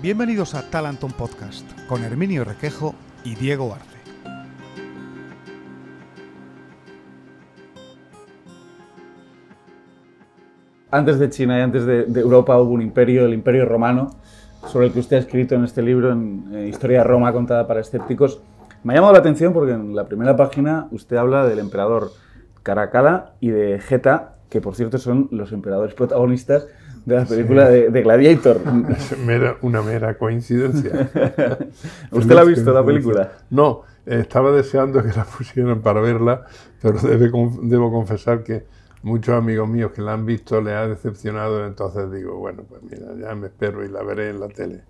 Bienvenidos a Talanton Podcast con Herminio Requejo y Diego Arce. Antes de China y antes de Europa hubo un imperio, el Imperio Romano, sobre el que usted ha escrito en este libro, en Historia de Roma contada para escépticos. Me ha llamado la atención porque en la primera página usted habla del emperador Caracalla y de Geta, que por cierto son los emperadores protagonistas de la película de Gladiator. Una mera coincidencia. ¿Usted la ha visto, la película? No, estaba deseando que la pusieran para verla, pero debo confesar que muchos amigos míos que la han visto les ha decepcionado, entonces digo, bueno, pues mira, ya me espero y la veré en la tele.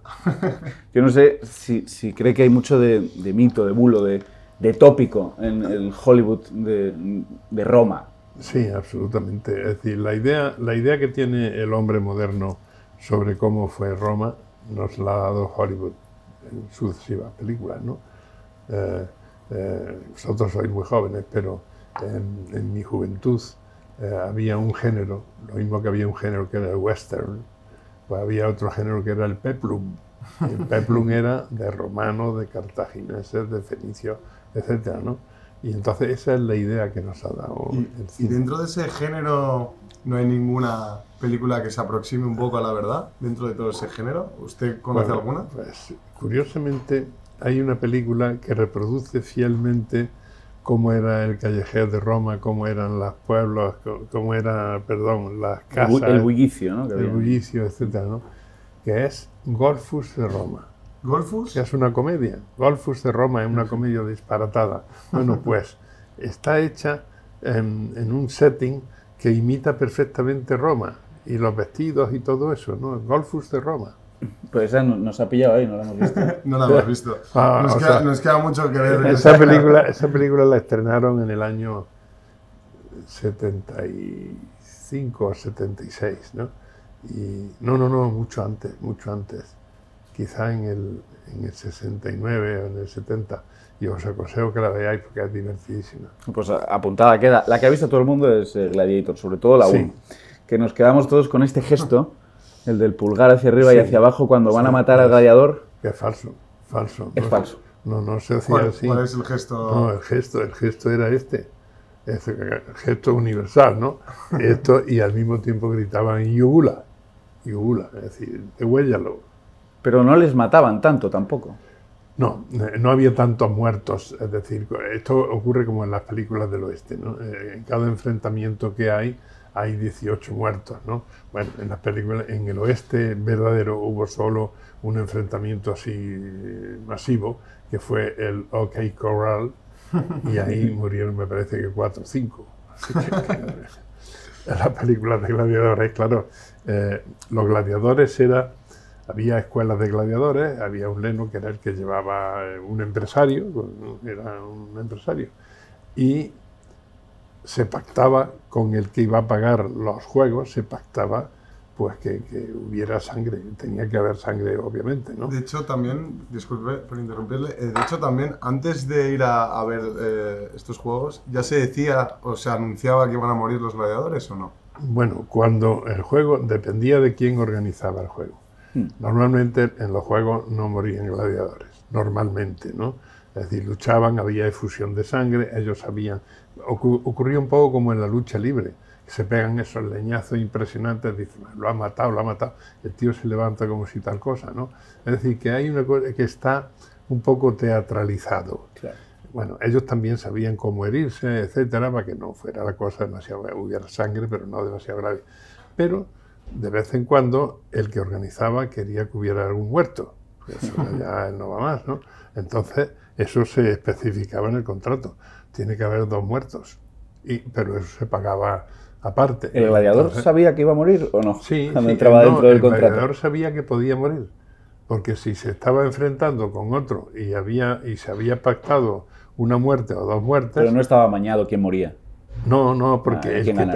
Yo no sé si cree que hay mucho de mito, de bulo, de tópico en el Hollywood de Roma. Sí, absolutamente. Es decir, la idea que tiene el hombre moderno sobre cómo fue Roma nos la ha dado Hollywood en sucesivas películas, ¿no? Vosotros sois muy jóvenes, pero en mi juventud había un género, lo mismo que había un género que era el western, pues había otro género que era el peplum. El peplum era de romanos, de cartagineses, de fenicios, etcétera, ¿no? Y entonces esa es la idea que nos ha dado el cine. ¿Y dentro de ese género no hay ninguna película que se aproxime un poco a la verdad dentro de todo ese género? ¿Usted conoce alguna? Pues curiosamente hay una película que reproduce fielmente cómo era el callejero de Roma, cómo eran los pueblos, cómo era, las casas. El bullicio, ¿no? El bullicio, etcétera, ¿no? Que es Golfus de Roma. ¿Golfus? Que es una comedia. Golfus de Roma es una comedia disparatada. Bueno, pues está hecha en un setting que imita perfectamente Roma. Y los vestidos y todo eso, ¿no? Golfus de Roma. Pues esa nos ha pillado ahí, no la hemos visto. No la hemos visto. Nos queda mucho que ver. Esa película la estrenaron en el año 75 o 76, ¿no? Y no, mucho antes. Quizá en el 69 o en el 70. Y os aconsejo que la veáis porque es divertidísima. Pues apuntada queda. La que ha visto todo el mundo es Gladiator, sobre todo la 1. Sí. Que nos quedamos todos con este gesto, el del pulgar hacia arriba y hacia abajo cuando van a matar al gladiador. Que es falso. Es falso. No se hacía así. ¿Cuál es el gesto? No, el gesto era este. El gesto universal, ¿no? Esto, y al mismo tiempo gritaban yugula, es decir, degüéllalo. Pero no les mataban tanto tampoco. No había tantos muertos, es decir, esto ocurre como en las películas del oeste, ¿no? En cada enfrentamiento que hay 18 muertos, ¿no? Bueno, en las películas, en el oeste verdadero hubo solo un enfrentamiento así masivo, que fue el OK Corral, y ahí murieron, me parece que 4 o 5. Así que en las películas de gladiadores, claro, los gladiadores había escuelas de gladiadores, había un leno que era el que llevaba un empresario, y se pactaba con el que iba a pagar los juegos, se pactaba pues que hubiera sangre, tenía que haber sangre obviamente, ¿no? De hecho también, disculpe por interrumpirle, antes de ir a ver estos juegos, ¿ya se decía o se anunciaba que iban a morir los gladiadores o no? Bueno, cuando el juego dependía de quién organizaba el juego. Normalmente en los juegos no morían gladiadores, normalmente, ¿no? Es decir, luchaban, había efusión de sangre, ellos sabían. Ocurría un poco como en la lucha libre, que se pegan esos leñazos impresionantes, dicen, lo ha matado, el tío se levanta como si tal cosa, ¿no? Es decir, que hay una cosa que está un poco teatralizado. Claro. Bueno, ellos también sabían cómo herirse, etcétera, para que no fuera la cosa demasiado, hubiera sangre, pero no demasiado grave. Pero de vez en cuando el que organizaba quería que hubiera algún muerto. Eso ya no va más, ¿no? Entonces, eso se especificaba en el contrato. Tiene que haber 2 muertos. Pero eso se pagaba aparte. ¿El gladiador sabía que iba a morir o no? Sí, cuando entraba dentro del contrato. El gladiador sabía que podía morir. Porque si se estaba enfrentando con otro y se había pactado una muerte o 2 muertes... Pero no estaba amañado quién moría. No, porque el que vale.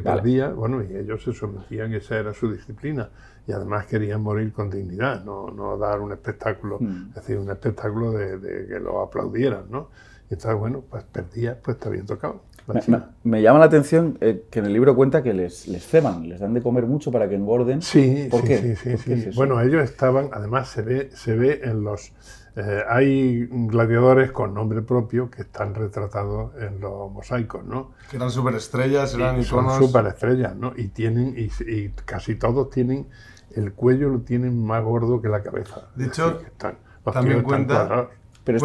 perdía, bueno, y ellos se sometían, esa era su disciplina, y además querían morir con dignidad, no dar un espectáculo, es decir, un espectáculo de que lo aplaudieran, ¿no? Y entonces, bueno, pues perdía, pues te había tocado. la China. Me llama la atención que en el libro cuenta que les ceban, les dan de comer mucho para que engorden. Sí, ¿Por qué? sí. ¿Por qué es eso? Bueno, ellos estaban, además se ve en los... hay gladiadores con nombre propio que están retratados en los mosaicos, ¿no? Que eran superestrellas, eran Son iconos. superestrellas, ¿no? Y casi todos tienen, el cuello lo tienen más gordo que la cabeza. De hecho, Es decir, los también tíos están cuadrados. Pero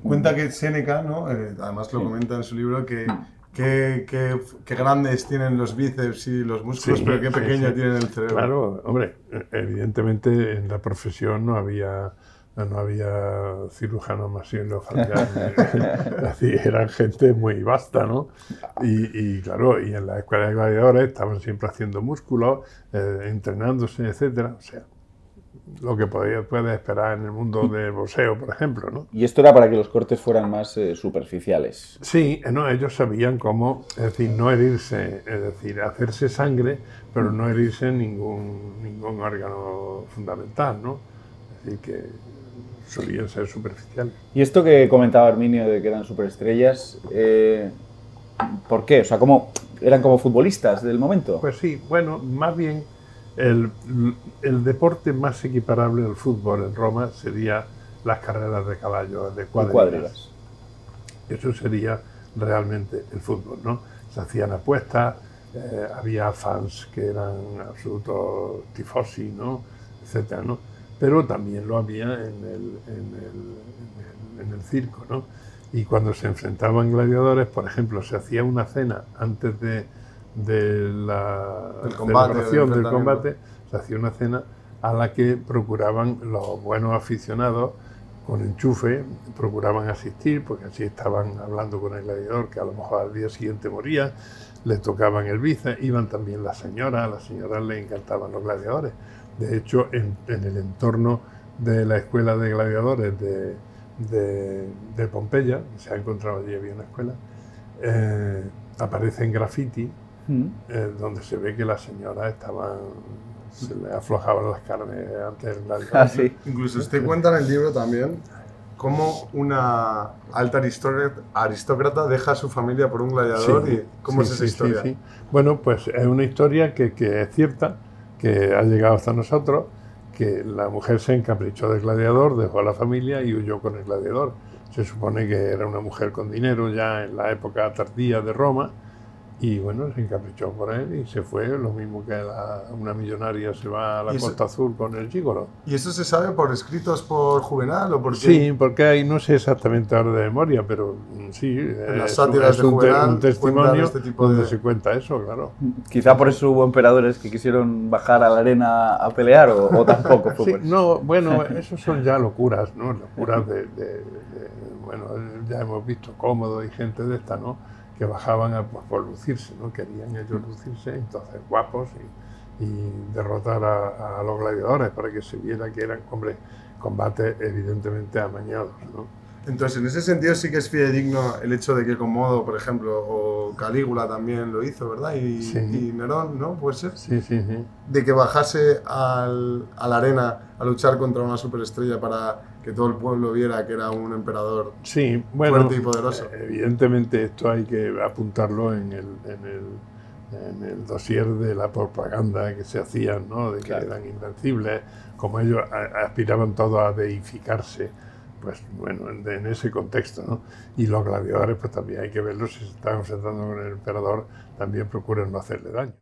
cuenta que Séneca, ¿no? Además lo comenta en su libro, que grandes tienen los bíceps y los músculos, Sí, pero qué sí, pequeño sí. tienen el cerebro. Claro, hombre, evidentemente en la profesión no había cirujanos maxilofaciales, eran gente muy vasta, ¿no? Y claro, y en la escuela de gladiadores estaban siempre haciendo músculos, entrenándose, etcétera. O sea, lo que puedes esperar en el mundo del boxeo, por ejemplo, ¿no? Y esto era para que los cortes fueran más superficiales. Sí, no, ellos sabían cómo, es decir, no herirse, es decir, hacerse sangre, pero no herirse en ningún órgano fundamental, ¿no? Es decir, que solían ser superficiales. Y esto que comentaba Herminio de que eran superestrellas, ¿por qué? O sea, ¿eran como futbolistas del momento? Pues sí, bueno, más bien el deporte más equiparable al fútbol en Roma sería las carreras de caballos, de cuadrigas. Eso sería realmente el fútbol, ¿no? Se hacían apuestas, había fans que eran absolutos tifosi, ¿no? Etcétera, ¿no? Pero también lo había en el circo, ¿no? Y cuando se enfrentaban gladiadores, por ejemplo, se hacía una cena antes de la celebración del combate, se hacía una cena a la que procuraban los buenos aficionados con enchufe, procuraban asistir, porque así estaban hablando con el gladiador, que a lo mejor al día siguiente moría, le tocaban el bíceps, iban también las señoras, a las señoras les encantaban los gladiadores. De hecho, en el entorno de la escuela de gladiadores de Pompeya, se ha encontrado allí, había una escuela, aparecen graffiti donde se ve que las señoras se les aflojaban las carnes antes del gladiador. Ah, sí. Incluso usted cuenta en el libro también cómo una alta aristócrata deja a su familia por un gladiador y cómo es esa historia. Sí. Bueno, pues es una historia que es cierta, que ha llegado hasta nosotros, que la mujer se encaprichó del gladiador, dejó a la familia y huyó con el gladiador. Se supone que era una mujer con dinero ya en la época tardía de Roma y bueno, se encaprichó por él y se fue, lo mismo que una millonaria se va a la Costa Azul con el gigolo. ¿Y eso se sabe por escritos por Juvenal o por qué? Sí, porque hay, no sé exactamente ahora de memoria, pero sí, las sátiras de Juvenal un testimonio este tipo donde se cuenta eso, claro. Quizá por eso hubo emperadores que quisieron bajar a la arena a pelear o tampoco fue Sí, por eso. no, bueno, eso son ya locuras, ¿no? Locuras bueno, ya hemos visto Cómodo y gente de esta, ¿no? Que bajaban por lucirse, ¿no? Querían ellos lucirse, entonces guapos y derrotar a los gladiadores para que se viera que eran, hombre, combates evidentemente amañados, ¿no? Entonces, en ese sentido sí que es fidedigno el hecho de que Comodo, por ejemplo, o Calígula también lo hizo, ¿verdad? Y Nerón, ¿no? ¿Puede ser? Sí. De que bajase a la arena a luchar contra una superestrella para que todo el pueblo viera que era un emperador fuerte y poderoso. Evidentemente esto hay que apuntarlo en el dossier de la propaganda que se hacían, ¿no? De que eran invencibles, como ellos aspiraban todos a deificarse, pues bueno, en ese contexto, ¿no? Y los gladiadores, pues también hay que verlos, si se están enfrentando con el emperador, también procuran no hacerle daño.